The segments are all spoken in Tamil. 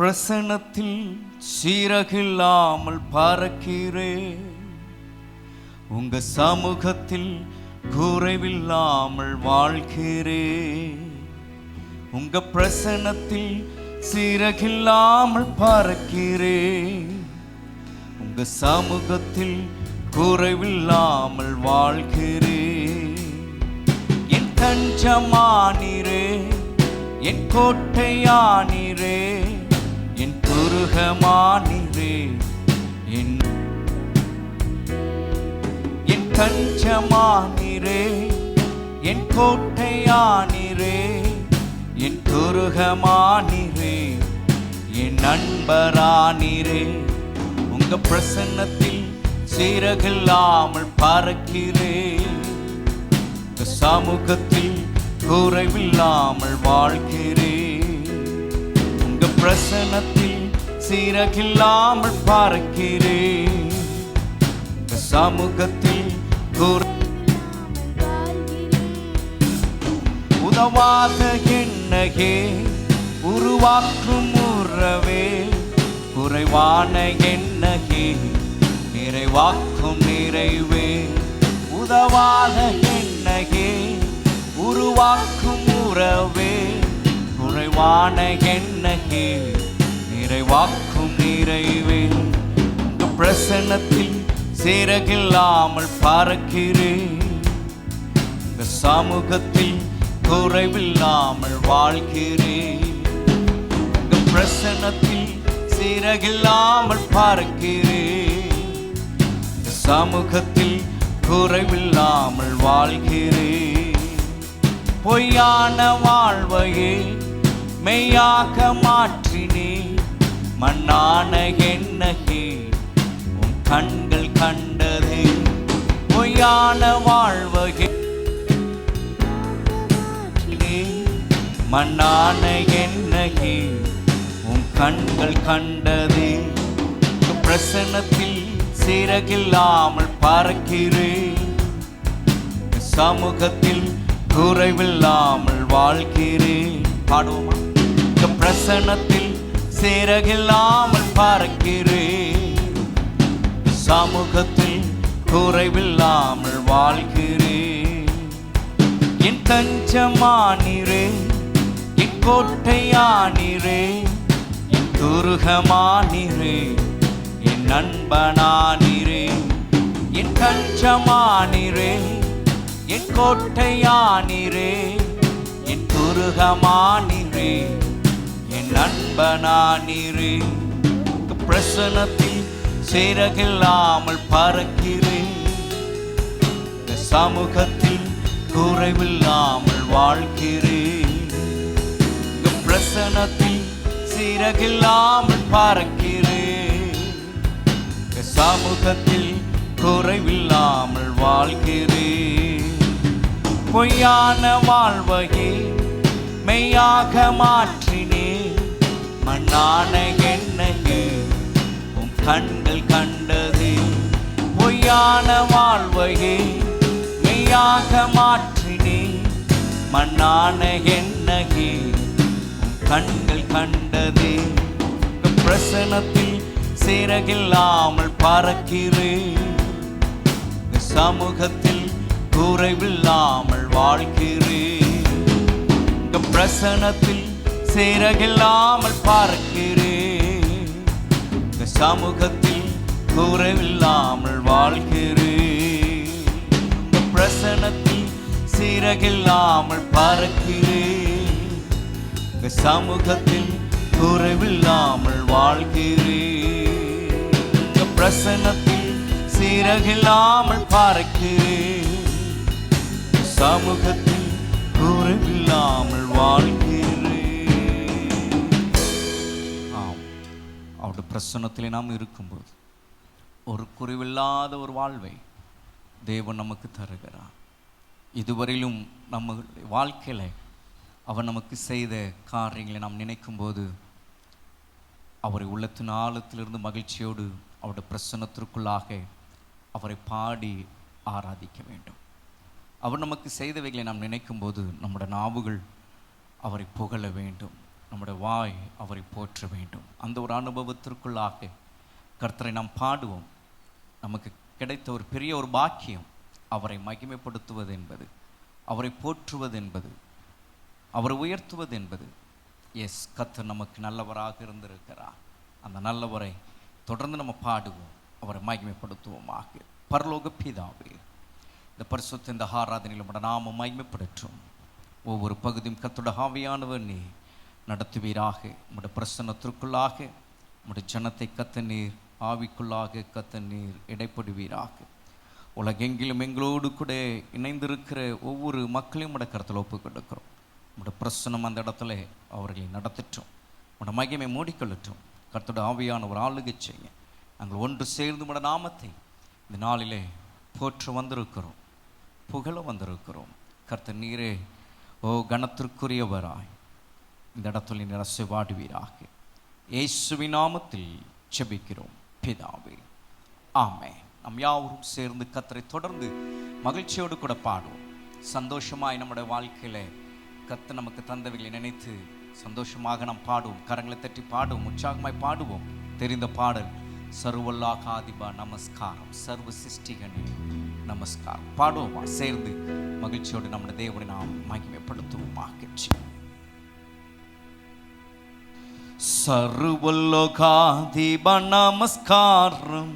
பிரசன்னத்தில் சீரகில்லாமல் பறக்கிறேன். உங்க சமூகத்தில் குறைவில்லாமல் வாழ்கிறேன். உங்க பிரசன்னத்தில் சீரகில்லாமல் பறக்கிறேன். உங்க சமூகத்தில் குறைவில்லாமல் வாழ்கிறேன். என் தஞ்சமானீரே, என் கோட்டையானீரே, என் துருகமானீரே, என் தஞ்சமானீரே, என் கோட்டையானீரே, என் துருகமானீரே, என் நண்பரானீரே. உங்க பிரசன்னத்தில் சீரகில்லாமல் பறக்கிறேன். உங்க சமூகத்தில் குறைவில்லாமல் வாழ்கிறேன். உங்க பிரசன்னத்தில் சீரகில்லாமல் பறக்கிறேன். உங்க சமூகத்தில் உதவாத என்னையே உருவாக்கும் உறவே, குறைவான என்னையே நிறைவாக்கும் நிறைவே. உதவாத என்னையே உருவாக்கும் உறவே, குறைவான என்னையே நிறைவாக்கும் நிறைவே. உங்க பிரசன்னத்தில் சீரகில்லாமல் பறக்கிறேன். உங்க சமூகத்தில் குறைவில்லாமல் வாழ்கிறேன். உங்க பிரசன்னத்தில் சீரகில்லாமல் பறக்கிறேன். உங்க சமூகத்தில் குறைவில்லாமல் வாழ்கிறேன். பொய்யான வாழ்வையே மெய்யாக மாற்றினே, மண்ணான என்னையே உன் கண்கள் கண்டதே. பொய்யான வாழ்வையே மண்ணான என்னையே உன் கண்கள் கண்டதே. பிரசன்னத்தில் சீரகில்லாமல் பறக்கிறேன். சமூகத்தில் குறைவில்லாமல் வாழ்கிறேன். பாடுவோமா? பிரசன்னத்தில் சீரகில்லாமல் பறக்கிறேன். சமூகத்தில் குறைவில்லாமல் வாழ்கிறேன். என் தஞ்சமானீரே, என் கோட்டையானீரே, என் துருகமானீரே, என் நண்பனானீரே. என் தஞ்சமானீரே, என் கோட்டையானீரே, என் துருகமானீரே, என் நண்பனானீரே. பிரசன்னத்தில் சீரகில்லாமல் பறக்கிறேன். சமூகத்தில் குறைவில்லாமல் வாழ்கிறேன். பிரசன்னத்தில் சீரகில்லாமல் பறக்கிறேன். சமூகத்தில் குறைவில்லாமல் வாழ்கிறேன். பொய்யான வாழ்வையே மெய்யாக மாற்றினே, மண்ணான என்னையே உன் கண்கள் கண்டதே. பொய்யான வாழ்வையே மெய்யாக மாற்றினே, மண்ணான என்னையே உன் கண்கள் கண்டதே. பிரசன்னத்தில் சீரகில்லாமல் பறக்கிறேன். சமூகத்தில் குறைவில்லாமல் வாழ்கிறேன். பிரசன்னத்தில் சீரகில்லாமல் பறக்கிறேன். சமூகத்தில் குறைவில்லாமல் வாழ்கிறேன். பிரசன்னத்தில் சீரகில்லாமல் பறக்கிறேன். சமூகத்தில் குறைவில்லாமல் வாழ்கிறேன். பிரசன்னத்தில் சீரகில்லாமல் பறக்கிறேன். சமூகத்தில் குறைவில்லாமல் வாழ்கிறேன். ஆம், அவருடைய பிரசன்னத்திலே நாம் இருக்கும்போது ஒரு குறைவில்லாத ஒரு வாழ்வை தேவன் நமக்கு தருகிறார். இதுவரையிலும் நம்ம வாழ்க்கையில் அவர் நமக்கு செய்த காரியங்களை நாம் நினைக்கும் போது அவரை உள்ளத்தின் ஆழத்திலிருந்து மகிழ்ச்சியோடு அவருடைய பிரசன்னத்திற்குள்ளாக அவரை பாடி ஆராதிக்க வேண்டும். அவர் நமக்கு செய்தவைகளை நாம் நினைக்கும் போது நம்முடைய நாவுகள் அவரை புகழ வேண்டும். நம்முடைய வாய் அவரை போற்ற வேண்டும். அந்த ஒரு அனுபவத்திற்குள்ளாக கர்த்தரை நாம் பாடுவோம். நமக்கு கிடைத்த ஒரு பெரிய ஒரு பாக்கியம் அவரை மகிமைப்படுத்துவது என்பது, அவரை போற்றுவது என்பது, அவரை உயர்த்துவது என்பது. கர்த்தர் நமக்கு நல்லவராக இருந்திருக்கிறார். அந்த நல்லவரை தொடர்ந்து நம்ம பாடுவோம், அவரை மகிமைப்படுத்துவோமாக. பரலோக பிதாவே, இந்த பரிசுத்த இந்த ஆராதனையில் நம்முடைய நாமம் மகிமைப்படட்டும். ஒவ்வொரு பகுதியும் கர்த்தருடைய ஆவியானவர் நீ நடத்துவீராக. நம்முடைய பிரசன்னத்திற்குள்ளாக நம்முடைய ஜனத்தை கத்த நீர் ஆவிக்குள்ளாக கத்த நீர் இடைப்படுவீராக. உலகெங்கிலும் எங்களோடு கூட இணைந்திருக்கிற ஒவ்வொரு மக்களையும் உடைய கருத்தில் ஒப்புக் கொடுக்கிறோம். உடைய பிரசனம் அந்த இடத்துல அவர்களை நடத்தட்டும், உடைய மகிமை மூடிக்கொள்ளட்டும். கர்த்தருடைய ஆவியானவர் ஆளுகை செய்ய நாங்கள் ஒன்று சேர்ந்து உடைய நாமத்தை இந்த நாளிலே போற்ற வந்திருக்கிறோம், புகழ வந்திருக்கிறோம். கர்த்தர் நீரே கனத்திற்குரியவராய் இந்த இடத்துல நீர் அசைவாடுவீராக. இயேசுவின் நாமத்தில் ஜெபிக்கிறோம் பிதாவே, ஆமென். நம் யாவரும் சேர்ந்து கர்த்தரை தொடர்ந்து மகிழ்ச்சியோடு கூட பாடுவோம். சந்தோஷமாய் நம்முடைய வாழ்க்கையில கர்த்தர் நமக்கு தந்தவைகளை நினைத்து சந்தோஷமாக நாம் பாடுவோம். கரங்களை தட்டி பாடுவோம், உற்சாகமாய் பாடுவோம். தெரிந்த பாடல் சர்வல்லாகாதிபா நமஸ்காரம், சர்வ சிருஷ்டிகனே நமஸ்காரம். பாடுவோமா சேர்ந்து மகிழ்ச்சியோடு நம்முடைய தேவனை நாம் மகிமைப்படுத்துவோமாக. சர்வலோகாதிப நமஸ்காரம்,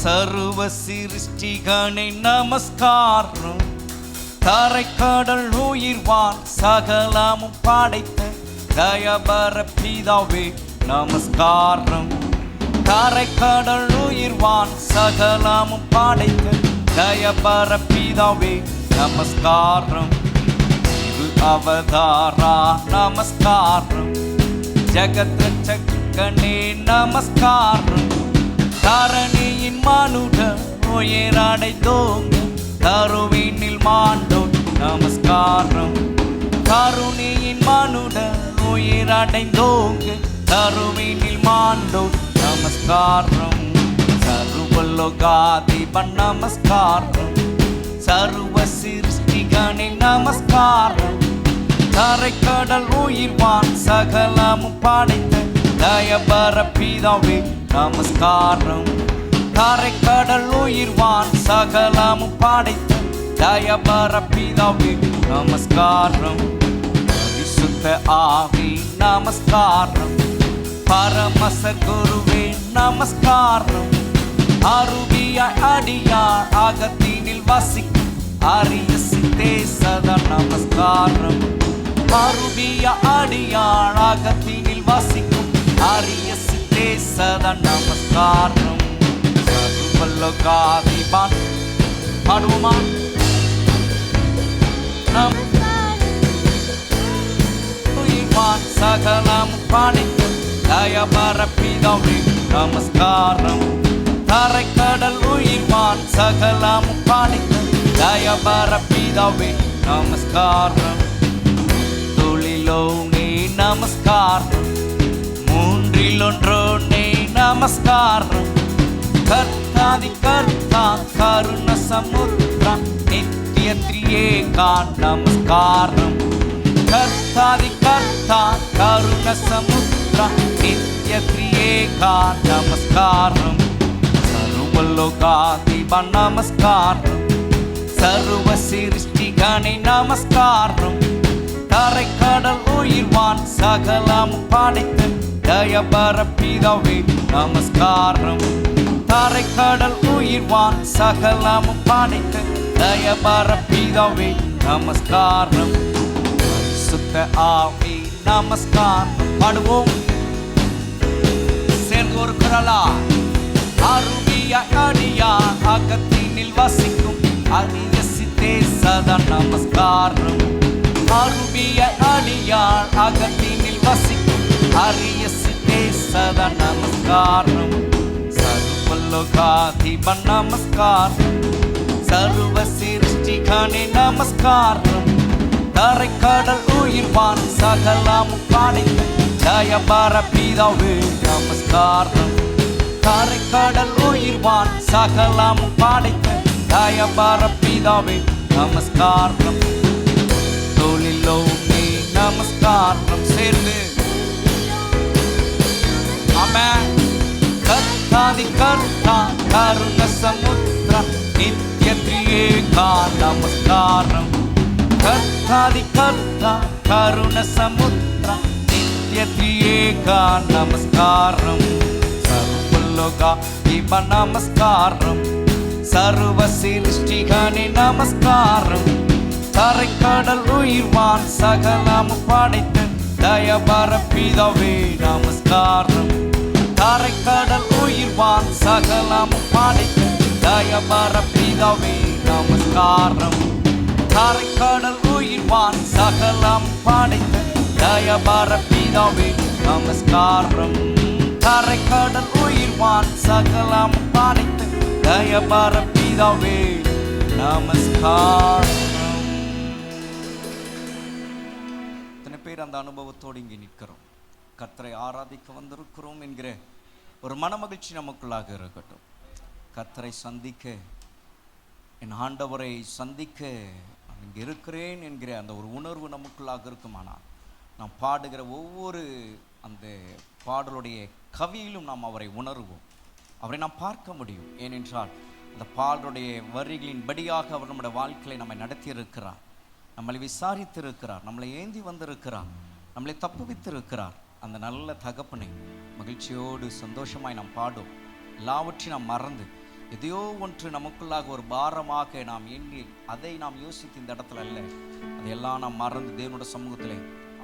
சர்வ சிருஷ்டிகனே நமஸ்காரம். தரைக்கடல் உயிர்வான் சகலமும் படைத்த தயபர பிதாவே நமஸ்காரம். தரைக்கடல் உயிர்வான் சகலமும் படைத்த தயபர பிதாவே நமஸ்காரம். இது அவதாரா நமஸ்காரம், ஜகத் ரட்சகனே நமஸ்காரம். தரணியின் மனுடன் உயரடைந்தோங்க கருவினில் மாண்டோம் நமஸ்காரம். கருணியின் மனுடன் உயரடைந்தோங்க கருவினில் மாண்டோம் நமஸ்காரம். சர்வலோகாதிப நமஸ்காரம், சர்வ சிருஷ்டிகனே நமஸ்காரம். தரைக்கடல் உயிர்வான் சகலமும் படைத்த தயபர பிதாவே நமஸ்காரம். தரைக்கடல் உயிர்வான் சகலமும் படைத்த தயபர பிதாவே நமஸ்காரம். பரிசுத்த ஆவி நமஸ்காரம், பரமசர் குருவே நமஸ்காரம். அருவியாய் அடியார் அகத்தினில் வசிக்கும் அரிய சித்தே சதா நமஸ்காரம். அருவிய அடியார் அகத்தினில் வசிக்கும் அரிய சித்தே சதா நமஸ்காரம். சர்வலோகாதிபன் பாடுவோமா? உயிர்வான் சகலமும் படைத்த தயபர பிதாவே நமஸ்காரம். தரைக்கடல் உயிர்வான் சகலமும் படைத்த தயபர பிதாவே நமஸ்காரம். தொழிலோனே நமஸ்காரம், மூன்றில் ஒன்றோனே நமஸ்காரம். கர்த்தாதி கர்த்தா கருண சமுத்ரா நித்திய திரியேகா நமஸ்காரம். கர்த்தாதி கர்த்தா கருண சமுத்ரா நித்திய திரியேகா நமஸ்காரம். சர்வலோகாதிப நமஸ்காரம், சர்வ சிருஷ்டிகனே நமஸ்காரம். தரைக்கடல் உயிர்வான் சகலமும் படைத்த தயபர பிதாவே நமஸ்காரம். தரைக்கடல் உயிர்வான் சகலமும் படைத்த தயபர பிதாவே நமஸ்காரம். பரிசுத்த ஆவி நமஸ்காரம். பாடுவோம் சேர்ந்து ஒரு குரலா. அருவியாய் அடியார் அகத்தினில் வசிக்கும் அரிய சித்தே சதா நமஸ்காரம். அருவியாய் அடியார் அகத்தினில் வசிக்கும் அரிய சித்தே சதா நமஸ்காரம். சர்வலோகாதிப நமஸ்காரம், சர்வ சிருஷ்டிகனே நமஸ்காரம். தரைக்கடல் உயிர்வான் சகலமும் படைத்த தயபர பிதாவே நமஸ்காரம். தரைக்கடல் உயிர்வான் சகலமும் படைத்த தயபர பிதாவே நமஸ்காரம். தொழிலோனே நமஸ்காரம் சேர்ந்து. ஆமென். கர்த்தாதி கர்த்தா கருண சமுத்திர நித்ய திரியேகா நமஸ்காரம். கர்த்தாதி கர்த்தா கருண சமுத்திர நித்ய திரியேகா நமஸ்காரம். சர்வலோகா இவ நமஸ்காரம். சர்வ சிருஷ்டிகனே நமஸ்காரம். தரைக்கடல் உயிர்வான் சகலமும் படைத்த தயபர பிதாவே நமஸ்காரம். தரைக்கடல் உயிர்வான் சகலமும் படைத்த தயபர பிதாவே நமஸ்காரம். தரைக்கடல் உயிர்வான் சகலம் படைத்த தயபர பிதாவே நமஸ்காரம். தரைக்கடல் உயிர்வான் சகலம் படைத்த தயபர பிதாவே நமஸ்காரம். இத்தனை பேர் அந்த அனுபவத்தோடு இங்கே நிற்கிறோம். கர்த்தரை ஆராதிக்க வந்திருக்கிறோம் என்கிற ஒரு மனமகிழ்ச்சி நமக்குள்ளாக இருக்கட்டும். கர்த்தரை சந்திக்க, என் ஆண்டவரை சந்திக்க நான் இங்கே இருக்கிறேன் என்கிற அந்த ஒரு உணர்வு நமக்குள்ளாக இருக்குமானால் நாம் பாடுகிற ஒவ்வொரு அந்த பாடலுடைய கவியிலும் நாம் அவரை உணர்வோம், அவரை நாம் பார்க்க முடியும். ஏனென்றால் அந்த பாடலுடைய வரிகளின் படியாக அவர் நம்முடைய வாழ்க்கையை நம்மை நடத்தியிருக்கிறார், நம்மளை விசாரித்திருக்கிறார், நம்மளை ஏந்தி வந்திருக்கிறார், நம்மளை தப்புவித்திருக்கிறார். அந்த நல்ல தகப்பனை மகிழ்ச்சியோடு சந்தோஷமாய் நாம் பாடும். எல்லாவற்றையும் நாம் மறந்து எதையோ ஒன்று நமக்குள்ளாக ஒரு பாரமாக நாம் எண்ணி அதை நாம் யோசித்து இந்த இடத்துல அல்ல, அதையெல்லாம் நாம் மறந்து தேவனுடைய சமூகத்தில்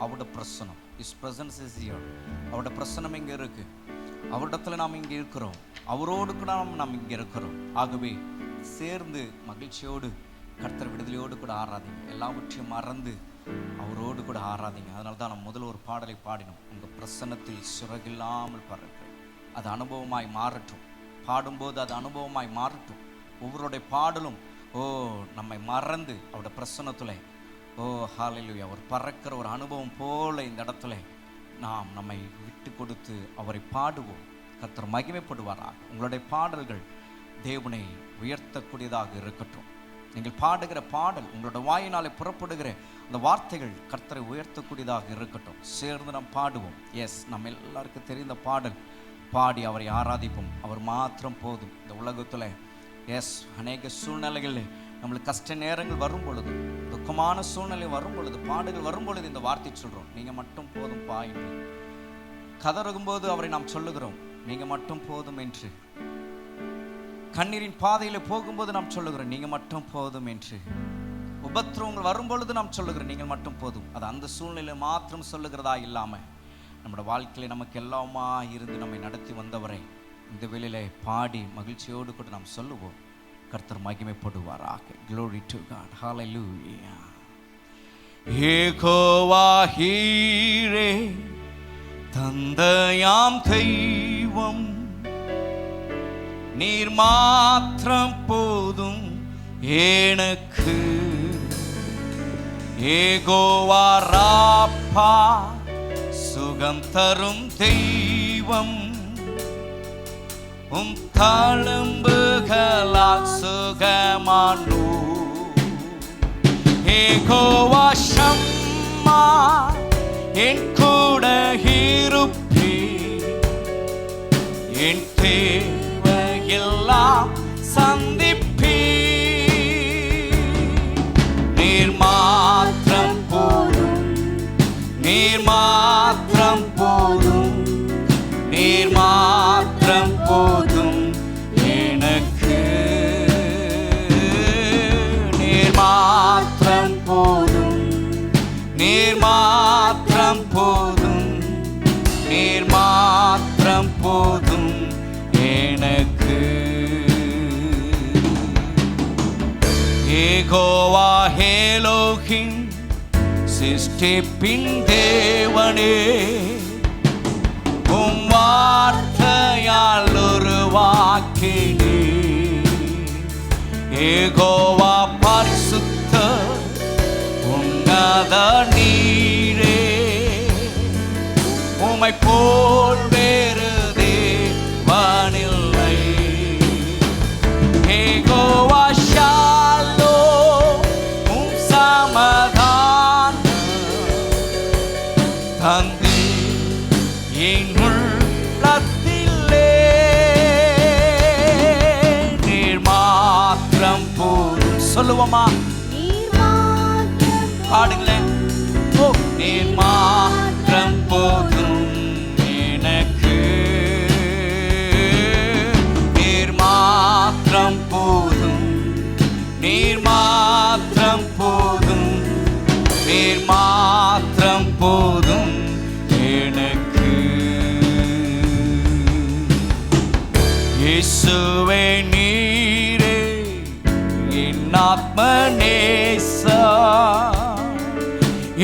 அவருடைய பிரசனம், இஸ் பிரசன்ஸ் இஸ் ஹியர், அவருடைய பிரசனம் இங்கே இருக்கு, அவரிடத்துல நாம் இங்கே இருக்கிறோம், அவரோடு கூட நாம் இங்கே இருக்கிறோம். ஆகவே சேர்ந்து மகிழ்ச்சியோடு கர்த்தர் விடுதலையோடு கூட ஆராதிங்க. எல்லாவற்றையும் மறந்து அவரோடு கூட ஆராதிங்க. அதனால தான் நம்ம முதல்ல ஒரு பாடலை பாடினோம், உங்கள் பிரசன்னத்தில் சிறகில்லாமல் பறக்கிறேன். அது அனுபவமாய் மாறட்டும், பாடும்போது அது அனுபவமாய் மாறட்டும். ஒவ்வொருடைய பாடலும் நம்மை மறந்து அவருடைய பிரசன்னத்தில் ஹல்லேலூயா அவர் பறக்கிற ஒரு அனுபவம் போல இந்த இடத்துல நாம் நம்மை விட்டு கொடுத்து அவரை பாடுவோம். கர்த்தர் மகிமைப்படுவாராக. உங்களுடைய பாடல்கள் தேவனை உயர்த்தக்கூடியதாக இருக்கட்டும். நீங்கள் பாடுகிற பாடல், உங்களோட வாயினாலே புறப்படுகிற அந்த வார்த்தைகள் கர்த்தரை உயர்த்தக்கூடியதாக இருக்கட்டும். சேர்ந்து நாம் பாடுவோம். எஸ், நம்ம எல்லாருக்கும் தெரிந்த பாடல் பாடி அவரை ஆராதிப்போம். அவர் மாத்திரம் போதும். இந்த உலகத்தில் எஸ் அநேக சூழ்நிலைகளில் நம்மளுக்கு கஷ்ட நேரங்கள் வரும் பொழுது, துக்கமான சூழ்நிலை வரும் பொழுது, பாடுகள் வரும் பொழுது இந்த வார்த்தை சொல்கிறோம், நீங்கள் மட்டும் போதும் பா என்று. கதறுகும்போது அவரை நாம் சொல்லுகிறோம், நீங்கள் மட்டும் போதும் என்று. கண்ணீரின் பாதையில் போகும்போது நாம் சொல்லுகிறோம், நீங்கள் மட்டும் போதும் என்று. உபத்திரவங்கள் வரும் பொழுது நாம் சொல்லுகிறோம், நீங்கள் மட்டும் போதும். அது அந்த சூழ்நிலை மாத்திரம் சொல்லுகிறதா இல்லாமல் நம்முடைய வாழ்க்கையில் நமக்கு எல்லாமா இருந்து நம்மை நடத்தி வந்தவரை இந்த வேளையிலே பாடி மகிழ்ச்சியோடு கூட நாம் சொல்லுவோம். கர்த்தர் மகிமைப்படுவாராக. Glory to God. Hallelujah. Jehovah ஹீரே தந்தையாம் தெய்வம், நீர் மாத்திரம் போதும் எனக்கு. யெகோவா ராப்பா சுகம் தரும் தெய்வம், தழும்புகளால் சுகமானோ. யெகோவா ஷம்மா என் கூட இருப்பே, என் தேவையெல்லாம் சந்திப்பே. நீர் மாத்திரம் போதும், நீர் மாத்திரம் போதும், நீர் மாத்திரம் போதும் எனக்கு. நீர் மாத்திரம் போதும், நீர் மாத்திரம் போதும், நீர் மாத்திரம் போதும் எனக்கு. யெகோவா எலோஹிம் சிருஷ்டிப்பின் தேவனே, உம் வார்த்தையால் உருவாக்கினே. யெகோவா பரிசுத்தர் உன்னத நீரே, உம்மை போல் வேறு தேவனில்லை. யெகோவா ஷாலோம் உம் சமாதானம், சொல்லுவோமா? பாடுங்களேன். ஓ, நீர் மாத்திரம் போதும் எனக்கு, நீர் மாத்திரம் போதும், நீர் மாத்திரம் போதும், நீர் மாத்திரம் போதும் எனக்கு. இயேசுவே நீரே என் ஆத்ம நேசா,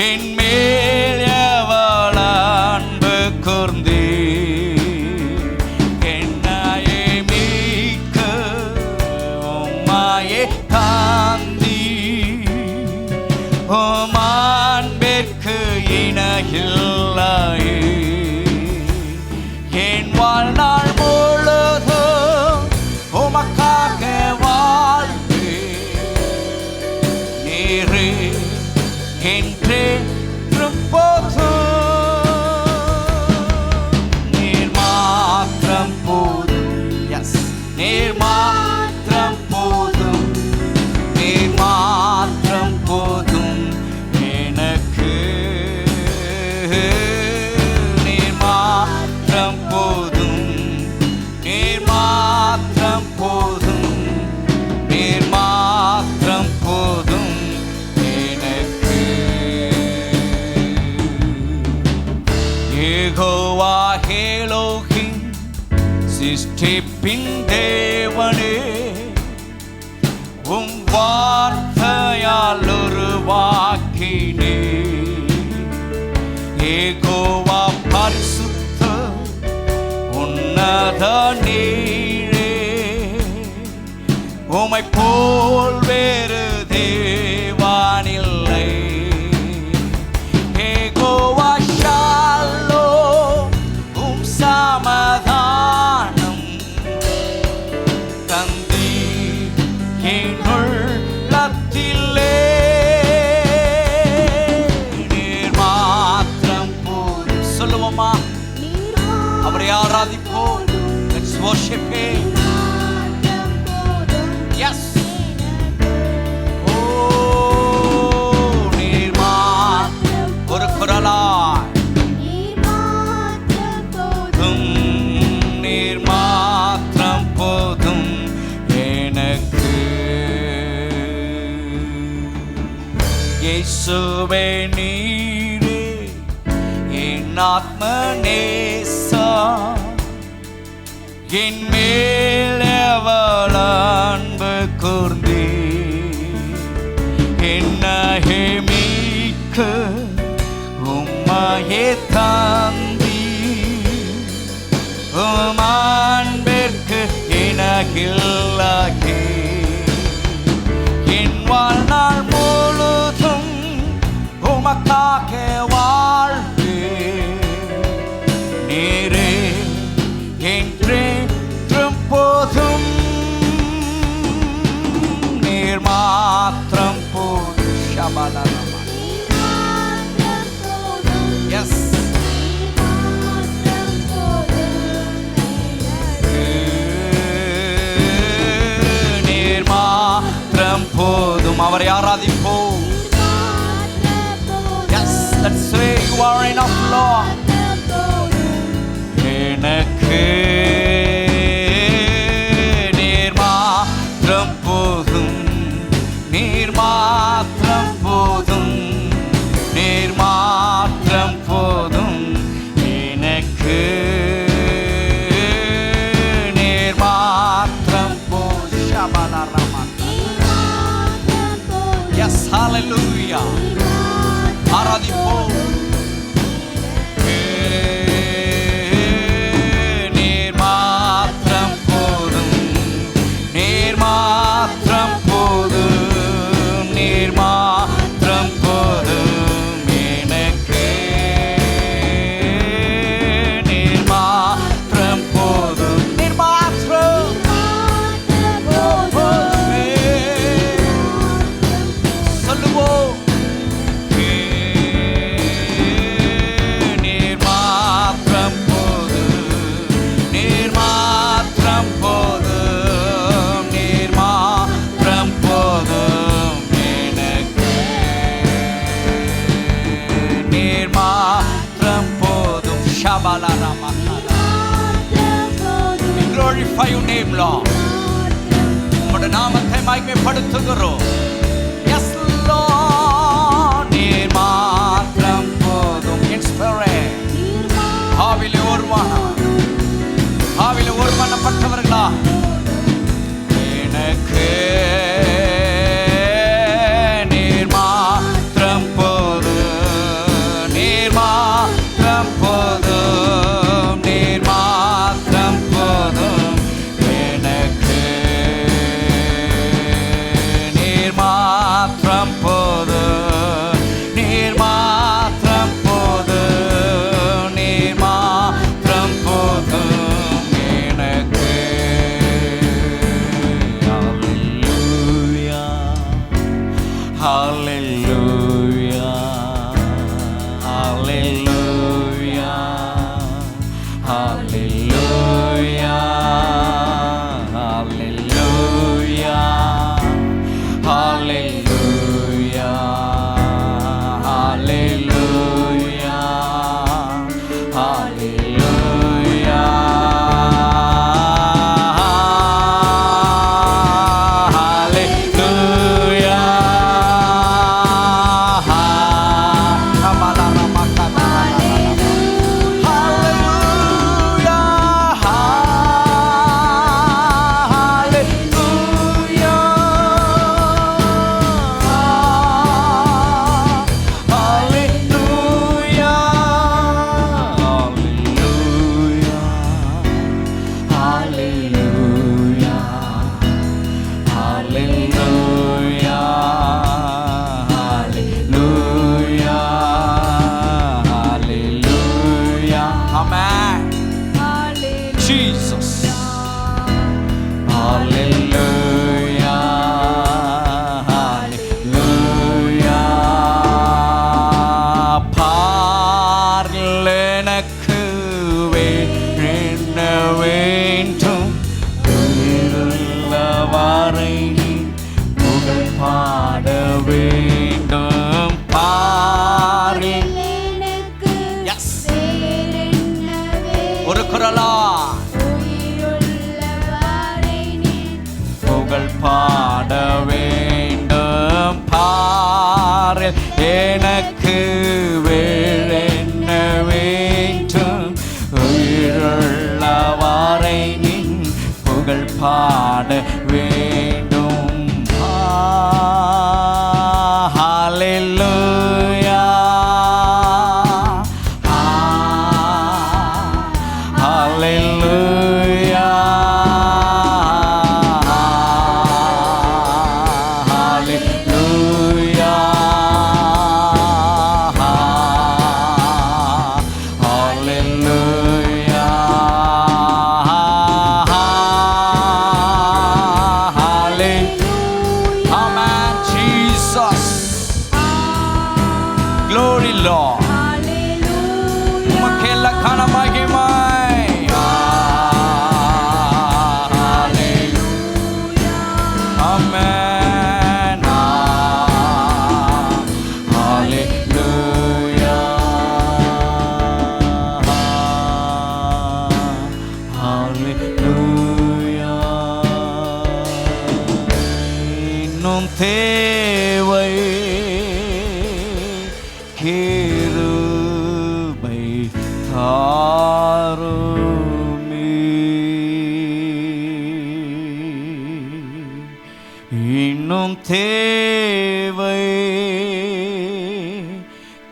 என் மேல் எவ்வளவு அன்பு கூர்ந்தே, என்னையே மீட்க உம்மையே தாந்தி, உம் அன்பிற்கு இணையில்லையே. என் வாழ்நாள் முழுதும் உமக்காக வாழ்வேன், நீரே என்றென்றும் போதும், நீர் மாத்திரம் போதும். எஸ், நீர் மாத்திரம் போதும், நீர் மாத்திரம் போதும் எனக்கு, நீர் மாத்திரம் போதும், நீர் மாத்திரம் போதும், நீர் மாத்திரம் போதும் எனக்கு. யெகோவா எலோஹிம் சிருஷ்டிப்பின் தேவனே, உம் வார்த்தையால் உருவாக்கினே. யெகோவா பரிசுத்த உன்னத நீரே, உம்மை போல் வேறு தேவானில்லை. யெகோவா ஷாலோம், உம் சமாதானம் தந்தீர் என் உள்ளத்திலே. நீர் மாத்திரம் போதும். சொல்லுவோமா? அவரை ஆராதிப்போம். Let's worship him. Yes. நீர் மாத்திரம், ஒரு குரலாய் நீர் மாத்திரம் போதும் எனக்கு. இயேசுவே நீரே என் ஆத்ம நேசா, என் மேல் எவ்வளவு அன்பு கூர்ந்தே, என்னையே மீட்க உம்மையே தாந்தி, உம் அன்பிற்கு இணையில்லையே. என் வாழ்நாள் முழுதும் உமக்காக வாழ்வேன், நீரே என்றென்றும் போதும், நீர் மாத்திரம் போதும். ஷபலலமா. Yes. நீர் மாத்திரம் போதும். அவரை ஆராதிப்போம். Yes, let's say you are enough, Lord. எனக்கு நீர் மாத்திரம் போதும், நீர் மாத்திரம் போதும், நீர் மாத்திரம் போதும் எனக்கு, நீர் மாத்திரம் போதும். ஷபலரமா. Yes, hallelujah. ஆராதிப்போம். நீர் மாத்திரம் போதும், நீர் மாத்திரம் போதும், நீர் மாத்திரம் போதும் எனக்கு, நீர் மாத்திரம் போதும், நீர் மாத்திரம் போதும். சொல்லுவோம். Lord. உம்முடைய நாமத்தை மகிமைப்படுத்துகிறோம். Yes Lord. நீர் மாத்திரம் போதும். Inspired. ஆவிலே ஒருமனப்பட்டவர்களா எனக்கு நீர் மாத்திரம் போதும். நீர் மாத்திரம் போதும். நீர் மாத்திரம் போதும் எனக்கு. நீர் மாத்திரம் போதும். நீர் மாத்திரம் போதும். நீர் மாத்திரம் போதும் எனக்கு. Hallelujah, hallelujah, hallelujah, hallelujah, hallelujah, hallelujah, hallelujah, hallelujah. ஒரு குரலா புகழ் பாட வேண்டும். பாரில் எனக்கு வேறென்ன வேண்டும். உயிருள்ளவரை நின் புகழ் பாட வேண்டும். ஹalleluya, hallelujah, hallelujah, hallelujah, hallelujah. Amen, Jesus. Glory Lord. Hallelujah. உமக்கு எல்லா கன மகிமை. Amen. Hallelujah. Hallelujah. இன்னும் தேவை கிருபை தாருமே. இன்னும் தேவை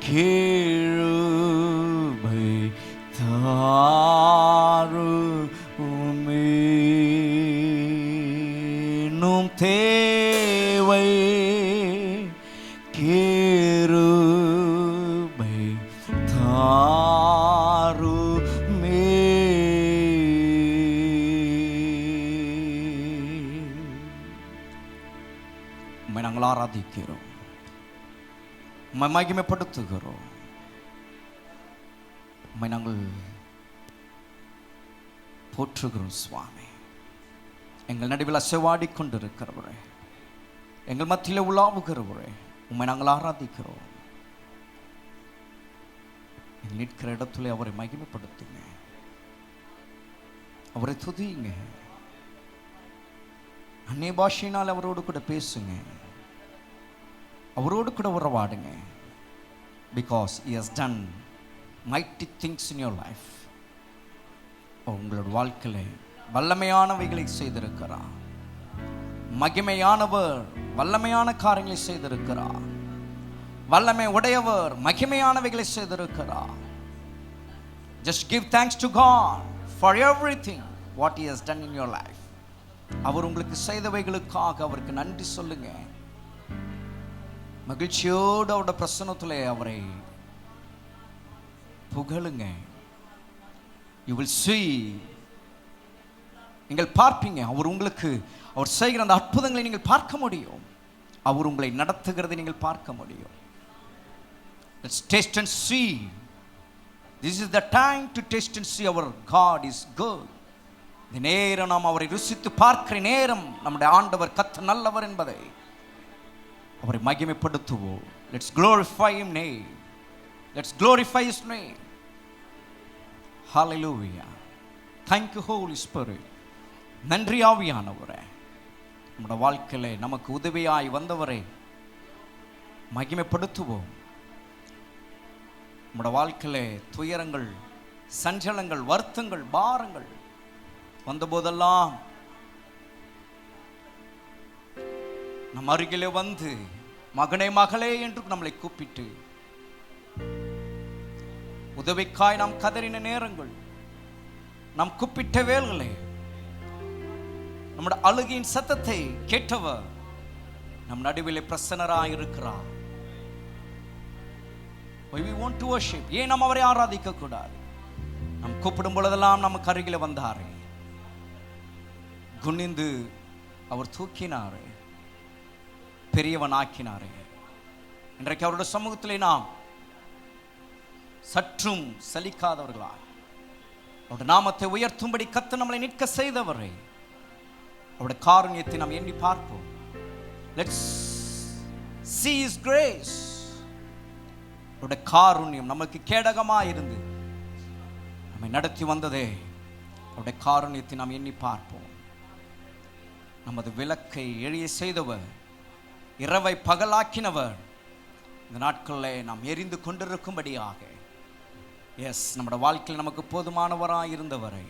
கிருபை தாருமே. இன்னும் தேவை கிருபை தாருமே. உம்மை நாங்கள் ஆராதிக்கிறோம். உம்மை மகிமைப்படுத்துகிறோம். உம்மை நாங்கள் போற்றுகிறோம் சுவாமி. எங்கள் நடுவில் அசைவாடி கொண்டிருக்கிறவரே, எங்கள் மத்தியில் உலாவுகிறவரே, உம்மை நாங்கள் ஆராதிக்கிறோம். நிற்கிற இடத்துல அவரை மகிமைப்படுத்துங்க, அவரை துதியுங்க. அந்நிய பாஷையினால் அவரோடு கூட பேசுங்க, அவரோடு கூட உறவாடுங்க. Because he has done mighty things in your life. உங்களோட வாழ்க்கையில் வல்லமையானவைகளை செய்திருக்கிறார். மகிமையானவர் வல்லமையான காரியங்களை செய்திருக்கிறார். வல்லமை உடையவர் மகிமையானவைகளை செய்திருக்கிறார். Just give thanks to God for everything what he has done in your life. அவர் உங்களுக்கு செய்தவைகளுக்காக அவருக்கு நன்றி சொல்லுங்க. மகிழ்ச்சியோடு அவருடைய பிரசன்னத்திலே அவரை புகழுங்க. You will see, நீங்கள் பார்ப்பீங்க, அவர் உங்களுக்கு அவர் செய்கிற அந்த அற்புதங்களை நீங்கள் பார்க்க முடியும். அவர் உங்களை நடத்துகிறதை நீங்கள் பார்க்க முடியும். Let's taste and see. This is the time to taste and see our God is good. இந்த நேரம் நாம் அவரை ருசித்து பார்க்கிற நேரம், நம்முடைய ஆண்டவர் கர்த்தர் நல்லவர் என்பதை அவரை மகிமைப்படுத்துவோம். Let's glorify his name. Let's glorify his name. Hallelujah. Thank you Holy Spirit. நன்றி ஆவியானவரே, நம்முடைய வாழ்க்கையிலே நமக்கு உதவியாய் வந்தவரை மகிமைப்படுத்துவோம். நம்முடைய வாழ்க்கையிலே துயரங்கள், சஞ்சலங்கள், வருத்தங்கள், பாரங்கள் வந்தபோதெல்லாம் நம் அருகிலே வந்து மகனே மகளே என்று நம்மளை கூப்பிட்டு உதவிக்காய் நாம் கதறின நேரங்கள், நாம் கூப்பிட்ட வேளைகளே நம்முடைய அழுகையின் சத்தத்தை கேட்டவர் நம் நடுவிலே பிரசன்னராய் இருக்கிறார். We want to worship. ஏன் நாம் அவரை ஆராதிக்க கூடாது? நாம் கூப்பிடும் பொழுதெல்லாம் நமக்கு அருகில் வந்தாரே, குனிந்து அவர் தூக்கினாரே, பெரியவன் ஆக்கினாரே. இன்றைக்கு அவருடைய சமூகத்திலே நாம் சற்றும் சலிக்காதவர்களா அவருடைய நாமத்தை உயர்த்தும்படி கர்த்தர் நம்மளை நிற்க செய்தவரை, அவருடைய காருண்யத்தை நாம் எண்ணி பார்ப்போம். Let's see his grace. அவருடைய காருண்யம் நமக்கு கேடகமாக இருந்து நம்மை நடத்தி வந்ததே, அவருடைய காருண்யத்தை நாம் எண்ணி பார்ப்போம். நமது விளக்கை எரிய செய்தவர், இரவை பகலாக்கினவர், இந்த நாட்களில் நாம் எரிந்து கொண்டிருக்கும்படியாக, எஸ், நம்முடைய வாழ்க்கையில் நமக்கு போதுமானவராக இருந்தவரை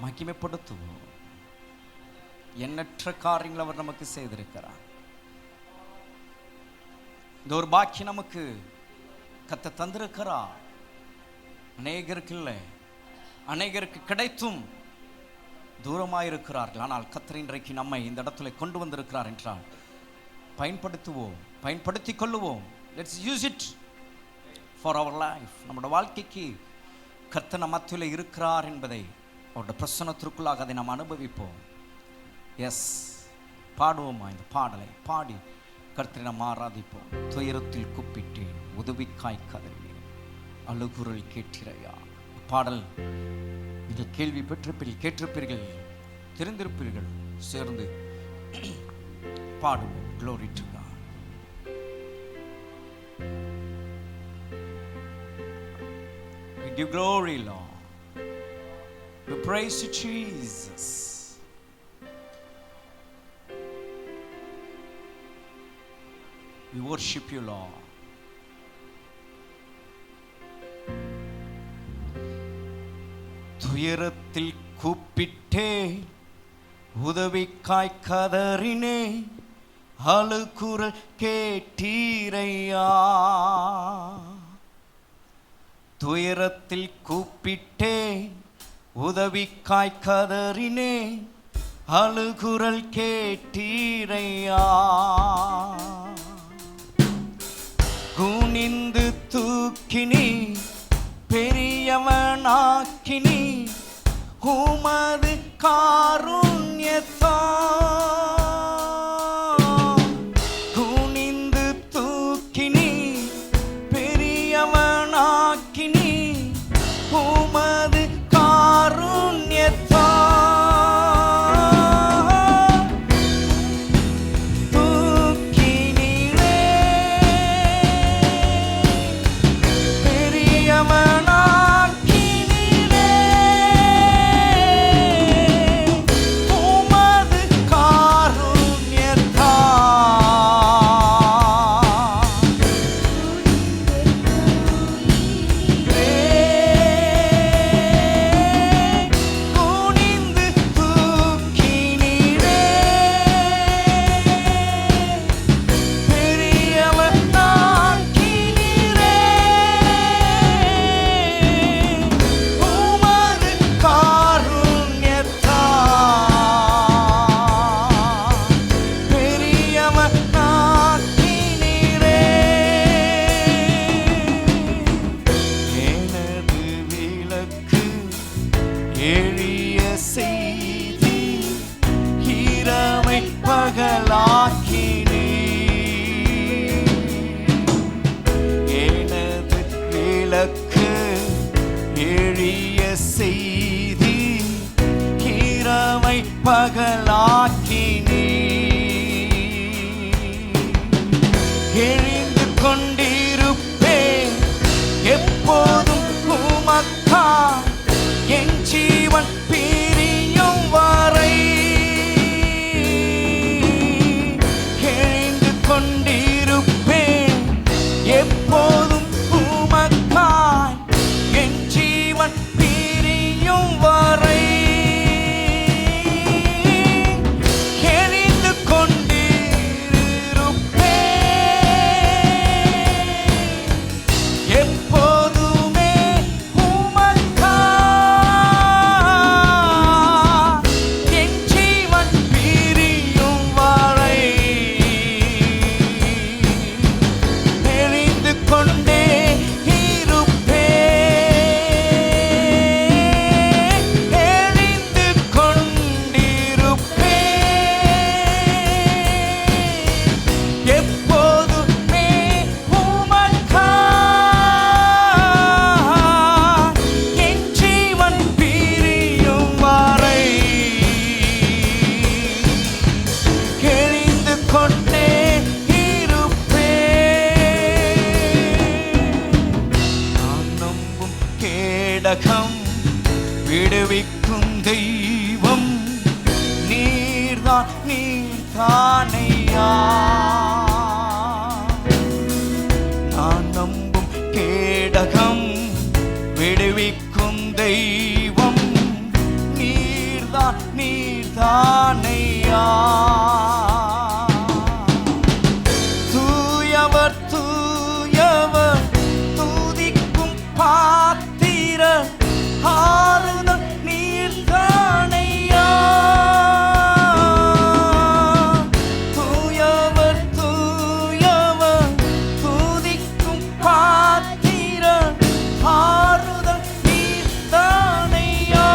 மகிமைப்படுத்துவோம். எண்ணற்ற காரியங்கள் அவர் நமக்கு செய்திருக்கிறார். இந்த ஒரு பாக்கியம் நமக்கு கர்த்தர் தந்திருக்கிறார். அநேகருக்கு இல்லை, அநேகருக்கு கிடைத்தும் தூரமாயிருக்கிறார்கள். ஆனால் கர்த்தர் இன்றைக்கு நம்மை இந்த இடத்துல கொண்டு வந்திருக்கிறார் என்றால் பயன்படுத்துவோம், பயன்படுத்திக் கொள்ளுவோம். Let's use it for our life. நம்முடைய வாழ்க்கைக்கு கர்த்தர் நம் மத்தியில் இருக்கிறார் என்பதை, அவருடைய பிரசன்னத்திற்குள்ளாக அதை நாம் அனுபவிப்போம். எஸ், பாடுவோமா? இந்த பாடலை பாடி கர்த்தரை நாம் ஆராதிப்போம். துயரத்தில் கூப்பிட்டேன், உதவிக்காய் கதறினேன், அழுகுரல் கேட்டிரையா. பாடல் நீங்கள் கேள்வி பெற்றிருப்பீர்கள், கேட்டிருப்பீர்கள், தெரிந்திருப்பீர்கள். சேர்ந்து பாடுவோம். Glory to God. We give glory, Lord. We praise you, Jesus. We worship you, Lord. துயரத்தில் கூப்பிட்டே, உதவிக்காய் கதறினே, அழுகுரல் கேட்டீரையா. துயரத்தில் கூப்பிட்டே, உதவிக்காய் கதறினே, அழுகுரல் கேட்டீரையா. குனிந்து தூக்கினி, பெரியவனாக்கினி, உமது காருண்யத்தால். குனிந்து தூக்கினி, பெரியவனாக்கினி, உமது காருண்யத்தால். உமது பகலாக்கினே. எழுந்து கொண்டிருப்பேன் எப்போதும் உமக்கா, என் ஜீவன் பிரியும் வரை. எழுந்து கொண்டிருப்பேன் எப்போதும் உமக்காய், என் ஜீவன் பிரியும் வரை. எழுந்து கொண்டிருப்பேன் எப்போதுமே உமக்காய், என் ஜீவன் பிரியும் வரை. எழுந்து கொண்டே எப்போதுமே உமக்காய், என் ஜீவன் பிரியும் வரை. எழுந்து கொண்டே இருப்பேன். நான் நம்பும் கேடகம் விடுவிக்கும் தெய்வம் நீர்தான், நீர்தானையா. நான் நம்பும் கேடகம் விடுவிக்கும் தெய்வம் நீர்தான், நீர்தானையா. தூயவர் தூயவர் துதிக்கும் பாத்திரர், ஆறுதல் நீர்தானையா. தூயவர் தூயவர் துதிக்கும் பாத்திரர், ஆறுதல் நீர்தானையா.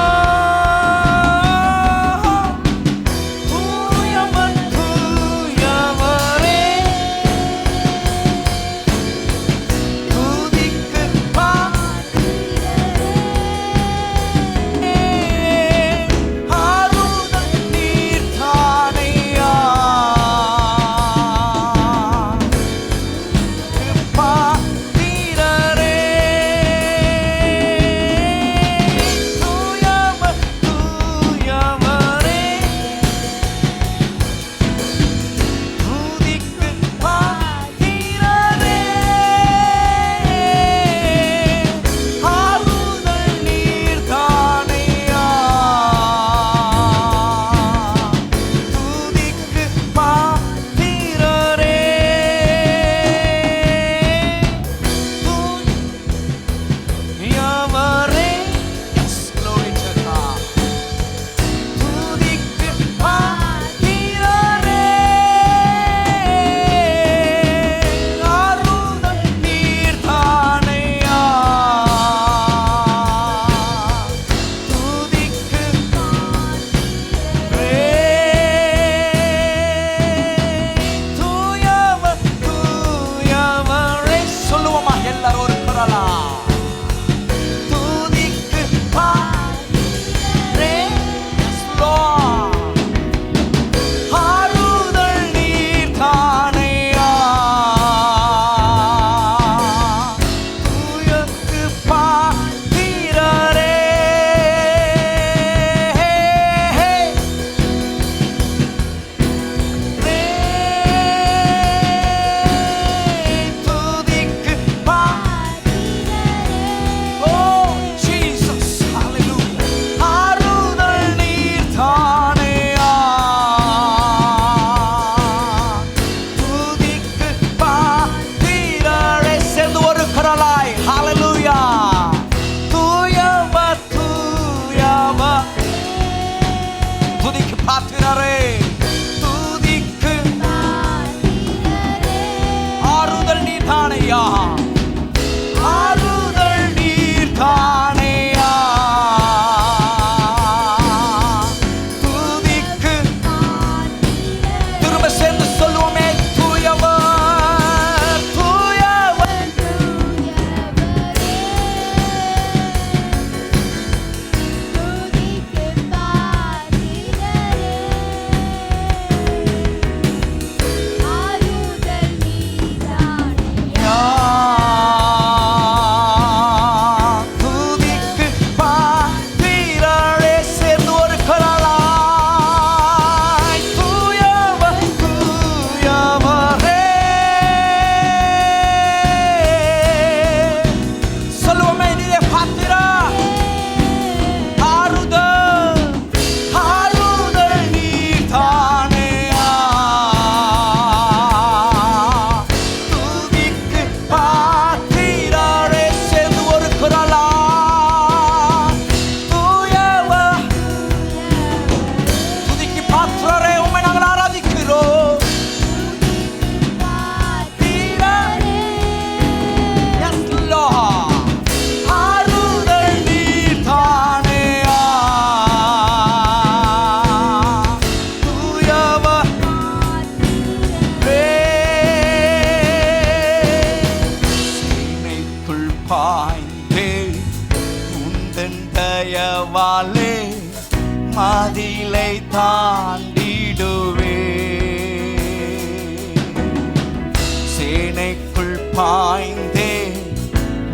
சேனைக்குள் பாய்ந்தே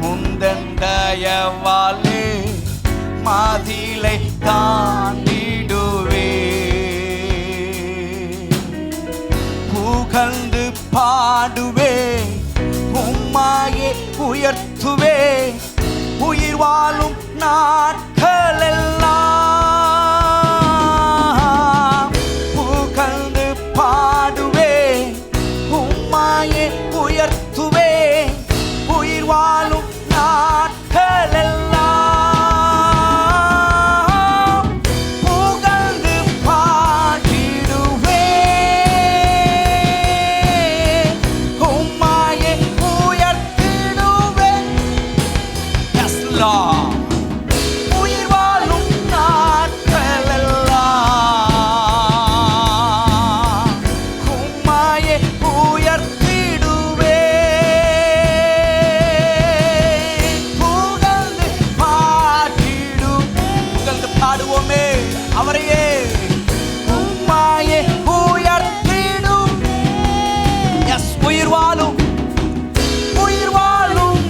முந்தன் தயவாலே மதிலை தாண்டிடுவே. புகழ்ந்து பாடுவே, உம்மாயே உயர்த்துவே, உயிர் வாழும் நாட்கள் எல்லாம். புகழ்ந்து பாடுவே, உம்மாயே உயர்த்துவே, உயிர் வாழும் நாட்கள் எல்லாம். புகழ்ந்து பாடிடுவே, உம்மாயே உயர்த்திடுவே. Yes, Lord. உயிர் வாழும் நாட்கள் எல்லாம் உம்மாயே உயர்த்திடுவே. புகழ்ந்து பாடிடுவே. புகழ்ந்து பாடுவோமே அவரையே. உம்மாயே உயர்த்திடுவே. எஸ், உயிர் வாழும்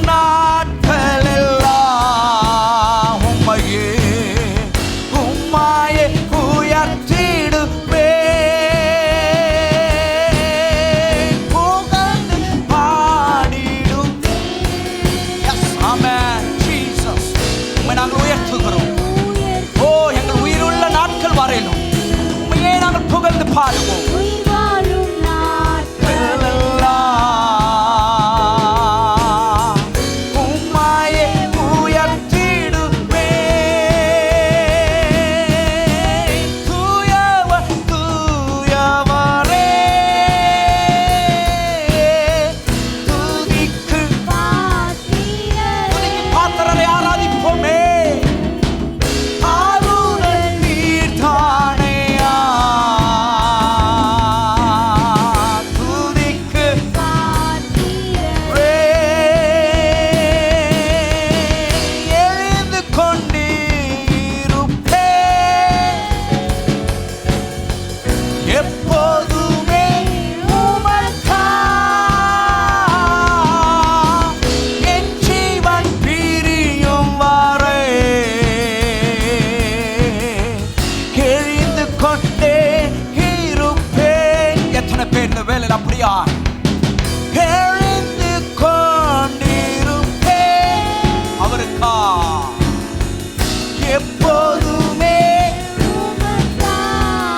நாட்கள் எல்லாம் உம்மையே உம்மாயே உயர்த்திடுவே. புகழ்ந்து பாடிடுவே. எஸ், ஆமென் ஜீசஸ். உம்மை நாங்கள் உயர்த்துகிறோம். ஓ, எங்கள் உயிருள்ள நாட்கள் வரையிலும் உம்மையே நாங்கள் புகழ்ந்து பாடுவோம். உம்மாயே உயர்த்திடுவே. தூயவர் தூயவரே, துதிக்கு பாத்திரரை ஆராதிப்போமே. ஆளுநர் நீர்தானையா, துதிக்கு எழுந்து கொண்டிருப்பே. எப்போதுமே உமக்கா என் ஜீவன் பிரியும் வரை எழுந்து கொண்டே இருப்பேன். எத்தனை பேர் இந்த வேலையில் அப்படியா எழுந்து கொண்டிருப்பேன் அவருக்கா எப்போதுமே.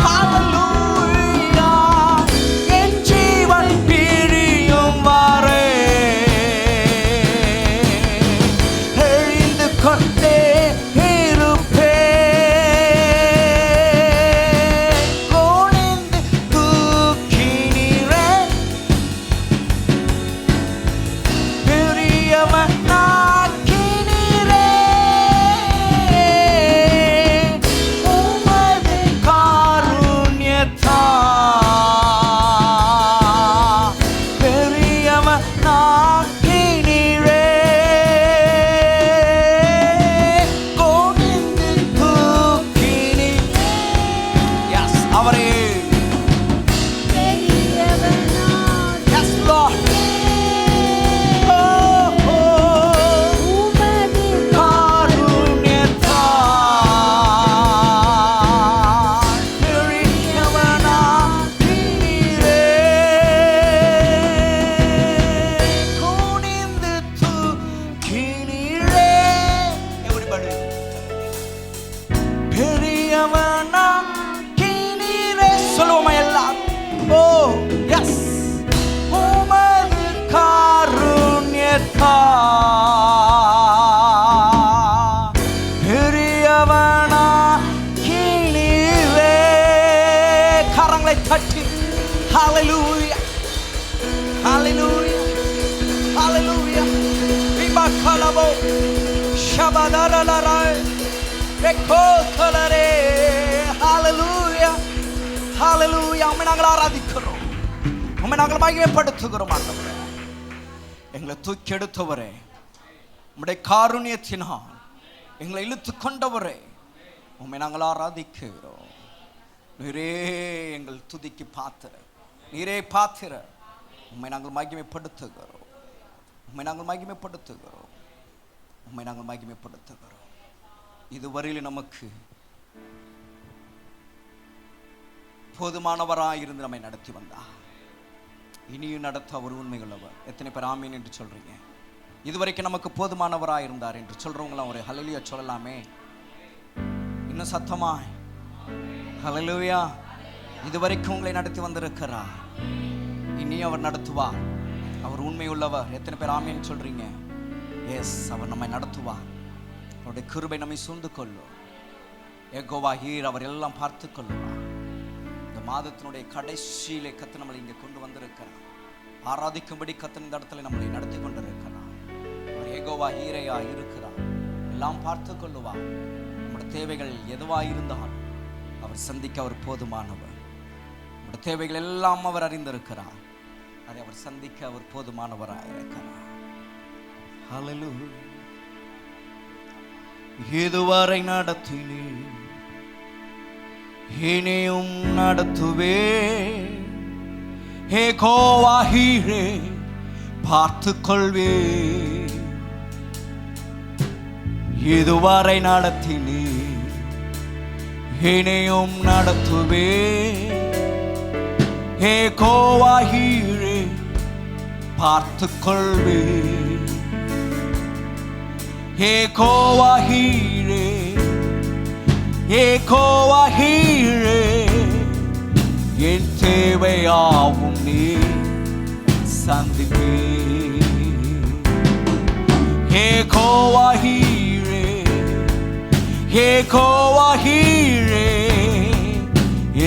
ஹல்லேலூயா. என் ஜீவன் பிரியும் வரை எழுந்து கொண்டே இருப்பேன். குனிந்து தூக்கினீரே, பெரியவனாக்கினீரே. உமது காருண்யத்தால் பெரியவனாக்கினீரே. குனிந்து தூக்கினீரே. எஸ், அவரே. Yes, lord. சொல்லுவோமா எல்லாம்? ஓ எஸ், உமது காருண்யத்தால் பெரியவனாக்கினீரே. கரங்களை தட்டி ஹல்லேலூயா, ஹல்லேலூயா, ஹல்லேலூயா. ரிபகலபோ ஷபதலலரை ரெக்கோதலரே. ஹல்லேலூயா, ஹல்லேலூயா. உம்மை நாங்கள் ஆராதிக்கிறோம், உம்மை நாங்கள் மகிமைப்படுத்துகிறோம். ஆண்டவரே, எங்களை தூக்கி எடுத்தவரே, உம்முடைய காருண்யத்தினால் எங்களை இழுத்து கொண்டவரே, உம்மை நாங்கள் ஆராதிக்கிறோம். நீரே எங்கள் துதிக்கு பாத்திர, நீரே பாத்திர. உம்மை நாங்கள் மகிமைப்படுத்துகிறோம். உம்மை நாங்கள் மகிமைப்படுத்துகிறோம். உம்மை நாங்கள் மகிமைப்படுத்துகிறோம். இதுவரையில் நமக்கு போதுமானவராயிருந்து நம்மை நடத்தி வந்தார். இனியும் நடத்த அவர் உண்மையுள்ளவர். எத்தனை பேர் ஆமீன் என்று சொல்றீங்க? இதுவரைக்கும் நமக்கு போதுமானவராயிருந்தார் என்று சொல்றவங்களாம் ஒரு ஹல்லேலூயா சொல்லலாமே. இன்னும் சத்தமாய் ஹல்லேலூயா. இதுவரைக்கும் உங்களை நடத்தி வந்திருக்கிறார், இனி அவர் நடத்துவார். அவர் உண்மையுள்ளவர். எத்தனை பேர் ஆமீன் சொல்றீங்க? எஸ், அவர் நம்மை நடத்துவார். அவருடைய கிருபை நம்மை சூழ்ந்து கொள்ளும். யெகோவா ஈர், அவர் எல்லாம் பார்த்து கொள்ளுவார். இந்த மாதத்தினுடைய கடைசியிலே கர்த்தர் நம்மளை இங்கே கொண்டு வந்திருக்கிறார். ஆராதிக்கும்படி கர்த்தர் இந்த இடத்துல நம்மளை நடத்தி கொண்டிருக்கிறார். அவர் யெகோவா ஈரையா இருக்கிறார். எல்லாம் பார்த்து கொள்ளுவார். நம்முடைய தேவைகள் எதுவாக இருந்தாலும் அவர் சந்திக்க அவர் போதுமானவர். நம்முடைய தேவைகள் எல்லாம் அவர் அறிந்திருக்கிறார். அதை அவர் சந்திக்க அவர் போதுமானவராக இருக்கிறார். ஹல்லேலூயா. இதுவரை நடத்தினே, இனியும் நடத்துவே. யெகோவா ஈரே, பார்த்து கொள்வே. இதுவரை நடத்தினே, இனியும் நடத்துவே. யெகோவா ஈரே, பார்த்து கொள்வே. யெகோவா ஈரே, யெகோவா ஈரே, என் தேவையாவும் நீ சந்திப்பே. யெகோவா ஈரே, யெகோவா ஈரே,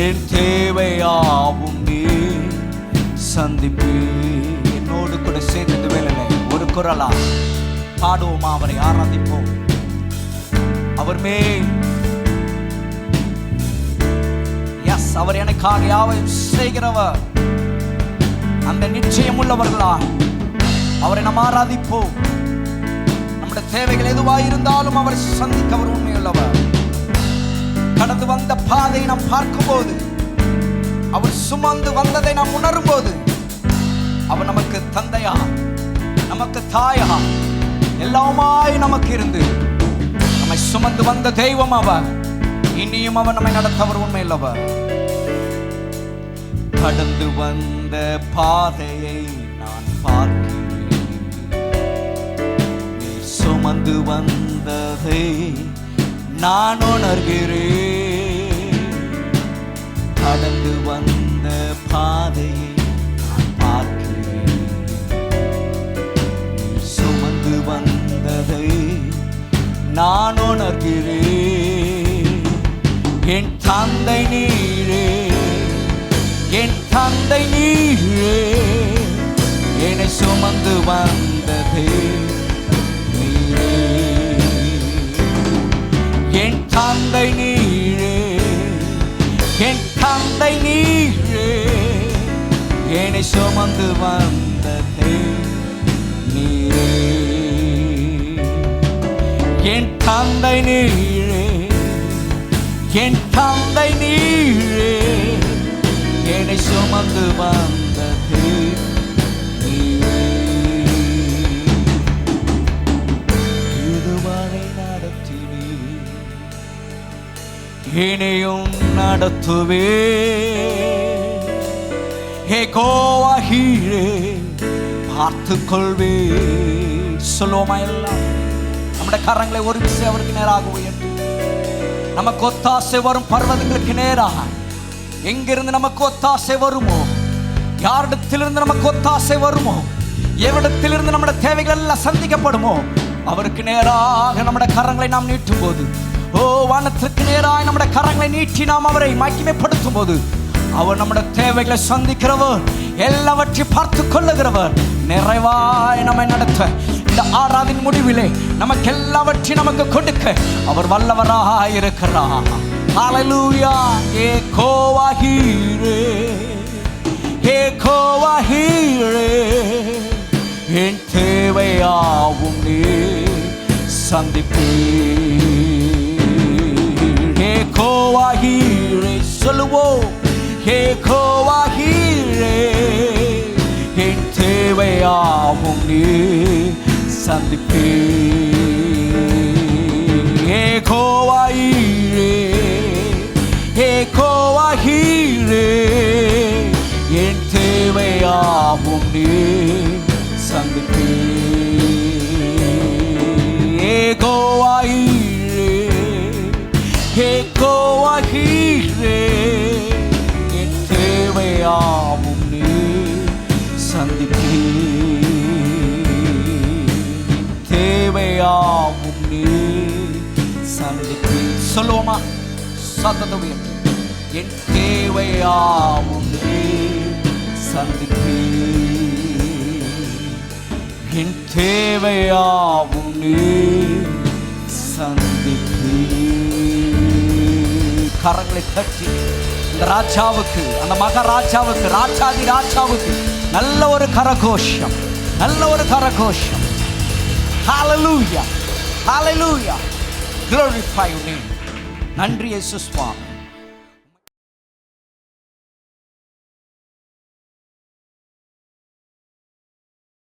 என் தேவையாவும் நீ சந்திப்பே. என்னோடு கூட சேர்ந்து வேலை ஒரு குரலா பாடுவோமா? அவரை ஆராதிப்போம். அவர் மேல் எஸ், அவர் எனக்காக யாவையும் செய்கிறவர். அந்த நிச்சயம் உள்ளவர்களா அவரை நாம் ஆராதிப்போம். நம்முடைய தேவைகள் எதுவாக இருந்தாலும் அவரை சந்திக்க அவர் உண்மையுள்ளவர். கடந்து வந்த பாதையை நாம் பார்க்கும்போது, அவர் சுமந்து வந்ததை நாம் உணரும் போது, அவர் நமக்கு தந்தையா, நமக்கு தாயா, எல்லாமாய் நமக்கு இருந்து நம்மை சுமந்து வந்த தெய்வம் அவர். இனியும் அவர் நம்மை நடத்த அவர் உண்மையுள்ளவர். கடந்து வந்த பாதையை நான் பார்க்கிறேன், நீ சுமந்து வந்ததை நான் உணர்கிறேன். கடந்து வந்த பாதையை நான் பார்க்கிறேன், நீ சுமந்து வந்ததை நான் உணர்கிறேன். என் தந்தை நீரே, என் தந்தை நீரே, என்னை சுமந்து வந்ததே நீரே. என் தந்தை நீரே, என் தந்தை நீரே, என்னை சுமந்து வந்ததே நீரே. என் தந்தை நீரே, என் தந்தை நீரே, என்னை சுமந்து வந்ததே நீரே. இதுவரை நடத்தினே, இனியும் நடத்துவே. யெகோவா ஈரே, பார்த்து கொள்வே. சொல்லுவோமா எல்லாம்? நம்முடைய கரங்களை ஒரு விசை அவருக்கு நேராக உயர்த்தி, நமக்கு ஒத்தாசை வரும் பர்வதங்களுக்கு நேராக. எங்கிருந்து நமக்கு ஒத்தாசை வருமோ, யாரிடத்திலிருந்து நமக்கு ஒத்தாசை வருமோ, எவ்விடத்திலிருந்து நம்முடைய தேவைகள் எல்லாம் சந்திக்கப்படுமோ, அவருக்கு நேராக நம்முடைய கரங்களை நாம் நீட்டும் போது, ஓ வானத்திற்கு நேராக நம்முடைய கரங்களை நீட்டி நாம் அவரை மகிமைப்படுத்தும் போது, அவர் நம்முடைய தேவைகளை சந்திக்கிறவர், எல்லாவற்றையும் பார்த்து கொள்ளுகிறவர், நிறைவாய் நம்மை நடத்த இந்த ஆராதின் முடிவிலே நமக்கு எல்லாவற்றையும் நமக்கு கொடுக்க அவர் வல்லவராக இருக்கிறார். ஹல்லேலூயா. யெகோவா ஈரே, யெகோவா ஈரே, என் தேவையாவும் நீ சந்திப்பீர். யெகோவா ஈரே, சொல்லுவோம். யெகோவா ஈரே, என் தேவையாகும் நீ சந்திப்பே. யெகோவா ஈரே, யெகோவா ஈரே, என் தேவையாகும் நீ சந்திப்பே. யெகோவா ஈரே, யெகோவா ஈரே, என் தேவையாகும் நீ சந்திப்பே. தேவையாகும் நீ சந்திப்பே. சொல்லுவோமா? சத்தத்தை உயர்த்தி, என் தேவையாகும் நீ சந்திப்பே. என் தேவையாகும் நீ சந்திப்பே. கரங்களை தட்டி இந்த ராஜாவுக்கு, அந்த மகாராஜாவுக்கு, ராஜாதி ராஜாவுக்கு நல்ல ஒரு கரகோஷம், நல்ல ஒரு கரகோஷம். Hallelujah, hallelujah, glorify your name. நன்றி இயேசு சுவாமி.